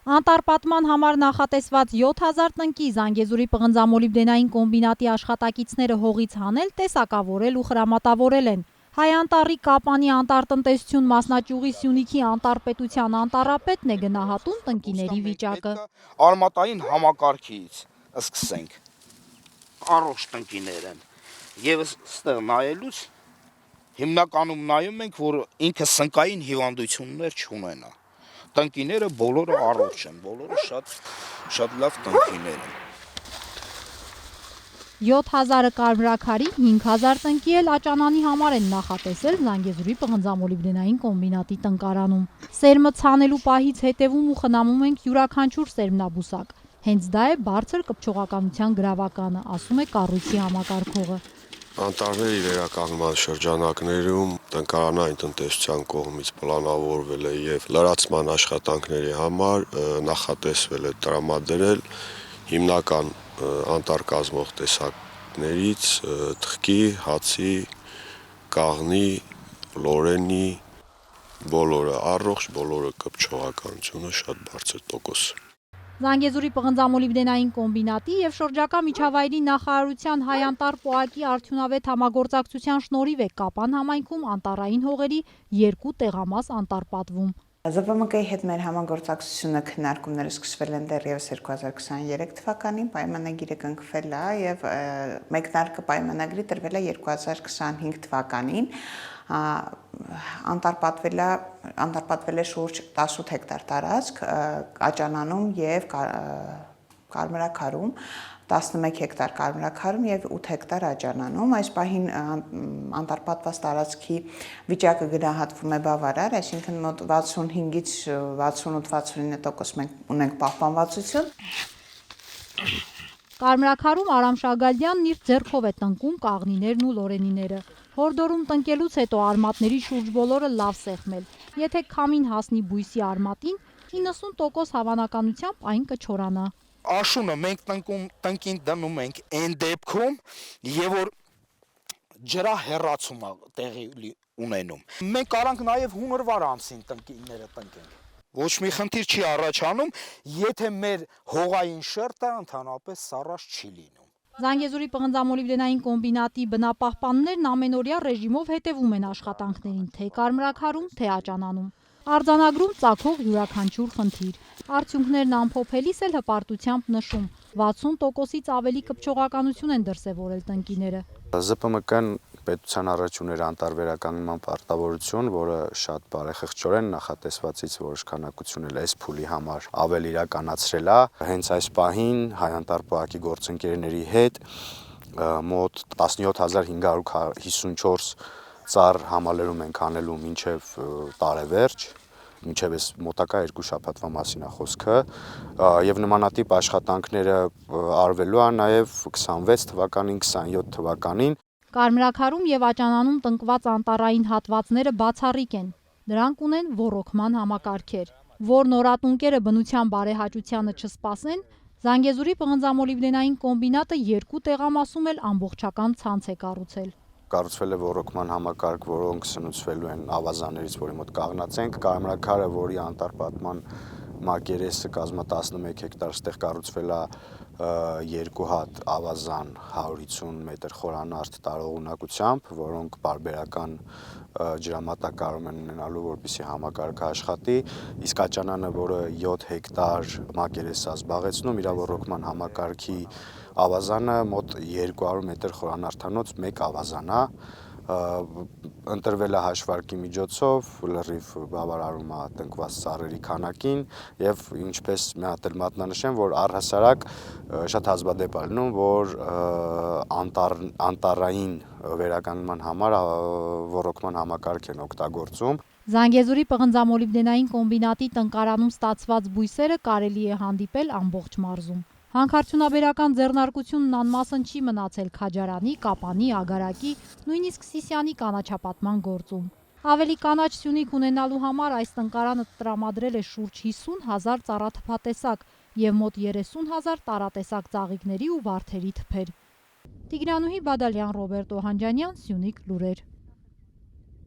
Անտառպատման համար նախատեսված 7000 տնկի Զանգեզուրի պղնձամոլիբդենային կոմբինատի աշխատակիցները հողից հանել, տեսակավորել ու խրամատավորել են։ Հայ անտառի Կապանի անտառտնտեսություն մասնաճյուղի Սյունիքի անտառպետության անտառապետն է գնահատում տնկիների վիճակը։ Արմատային համակարգից սկսենք, առողջ տնկիներ են, եւ ստեղ նայելուց հիմնականում նայում ենք, որ ինքը սնկային հիվանդություններ չունենա։ Տնկիները բոլորը առողջ են, բոլորը շատ լավ տնկիներ են։ 7000-ը կարմրաքարի, 5000 տնկի էլ աճանանի համար են նախատեսել Զանգեզուրի պղնձամոլիբդենային կոմբինատի տնկարանում։ Սերմը ցանելու պահից հետևում ու խնամում ենք յուրաքանչյուր սերմնաբուսակ։ Հենց դա է բարձր կպչողականության գրավականը, ասում է կառույցի համակարգողը։ Անտառների վերականգնման շրջանակներում տնկարանային տնտեսության կողմից պլանավորվել է եւ լրացման աշխատանքների համար նախատեսվել է տրամադրել հիմնական անտառ կազմող տեսակներից թխկի, հացի, կաղնի, լորենի, բոլորը առողջ, բոլորը կպչողականությունը շատ բարձր տոկոս։ Զանգեզուրի պղնձամոլիբդենային կոմբինատի եւ շրջակա միջավայրի նախարարության Հայ անտառ պոակի արդյունավետ համագործակցության շնորհիվ է Կապան համայնքում անտառային հողերի 2 տեղամաս անտառպատվում։ ԶՊՄԿ-ի հետ մեր համագործակցությունը քննարկումները սկսվել են դեռևս 2023 թվականին, պայմանագիրը կնքվել է եւ մեկնարկը պայմանագրի տրվել է 2025 թվականին։ Անտառպատվել է շուրջ 18 հեկտար տարածք, Աճանանում եւ Կարմրաքարում, 11 հեկտար Կարմրաքարում եւ 8 հեկտար Աճանանում։ Այս պահին անտառպատված տարածքի վիճակը գնահատվում է բավարար, այսինքն մոտ 65-ից 68-69% մենք ունենք պահպանվածություն։ Կարմրաքարում Արամ Շագալյանն իր ձեռքով է տնկում կաղնիներն ու լորենիները։ Հորդորում տնկելուց հետո արմատների շուրջ բոլորը լավ սեղմել։ Եթե քամին հասնի բույսի արմատին, 90% հավանականությամբ այն կչորանա։ Աշունը մենք տնկին դնում ենք այն դեպքում, եւ որ ջրա հեռացում է տեղի ունենում։ Մենք կարանք նաեւ հունվար ամսին տնկիները տնկենք։ Ոչ մի խնդիր չի առաջանում, եթե մեր հողային շերտը ընդհանրապես սառած չի լինում։ Զանգեզուրի պղնձամոլիբդենային կոմբինատի բնապահպաններն ամենօրյա ռեժիմով հետևում են աշխատանքներին թե Կարմրաքարում, թե Աճանանում։ Արձանագրում ծագող յուրաքանչյուր խնդիր։ Արդյունքներն ամփոփելիս էլ հպարտությամբ նշում 60%-ից ավելի կպչողականություն են դրսևորել տնկիները։ ԶՊՄԿ-ն պետության առաջ ուներ անտառ վերականգնման պարտավորություն, որը շատ բարեխղճորեն նախատեսվածից որոշ քանակություն էլ այս փուլի համար ավել իրականացրել է։ Հենց այս պահին Հայ անտառ պոակի գործընկերների հետ մոտ 17554 ծառ համալրում ենք անելու մինչև տարեվերջ, մինչև այս մոտակա 2 շաբաթվա մասին է խոսքը, եւ նմանատիպ աշխատանքները արվելու է նաեւ 26 թվականին, 27 թվականին։ Կարմրաքարում եւ Աճանանում տնկված անտառային հատվածները բացառիկ են։ Դրանք ունեն ոռոգման համակարգեր։ Որ նորատունկերը բնության բարեհաճությանը չսպասեն, Զանգեզուրի պղնձամոլիբդենային կոմբինատը 2 տեղամասում էլ ամբողջական ցանց է կառուցել։ Կառուցվել է ոռոգման համակարգ, որոնք սնուցվելու են ավազաններից, որի մոտ կաղնած ենք։ Կարմրաքարը, որի անտառպատման մակերեսը կազմա 11 հեկտար, ստեղ կառուցվել է 2 հատ ավազան 150 մետր խորանարդ տարողունակությամբ, որոնք բարբերական ջրամատակարարում են ունենալու, որպեսզի համակարգը աշխատի, իսկ Աճանանը, որը 7 հեկտար մակերես է զբաղեցնում, իր ոռոգման համակարգի ավազանը մոտ 200 մետր խորանարդանոց 1 ավազան է, ընտրվել է հաշվարկի միջոցով, լրիվ բավարարում է տնկված ծառերի քանակին եւ ինչպես մի հատ էլ մատնանշեմ, որ առհասարակ շատ հազվադեպ է լինում, որ անտառային վերականգնման համար ոռոգման համակարգ են օգտագործում։ Զանգեզուրի պղնձամոլիբդենային կոմբինատի տնկարանում ստացված բույսերը կարելի է հանդիպել ամբողջ մարզում։ Հանքարդյունաբերական ձեռնարկությունն անմասն չի մնացել Քաջարանի, Կապանի, Ագարակի, նույնիսկ Սիսիանի կանաչապատման գործում։ Ավելի կանաչ Սյունիք ունենալու համար այս տնկարանը տրամադրել է շուրջ 50,000 ծառաթփատեսակ եւ մոտ 30,000 տարատեսակ ծաղիկների ու վարդերի թփեր։ Տիգրանուհի Բադալյան, Ռոբերտ Օհանջանյան, Սյունիք լուրեր։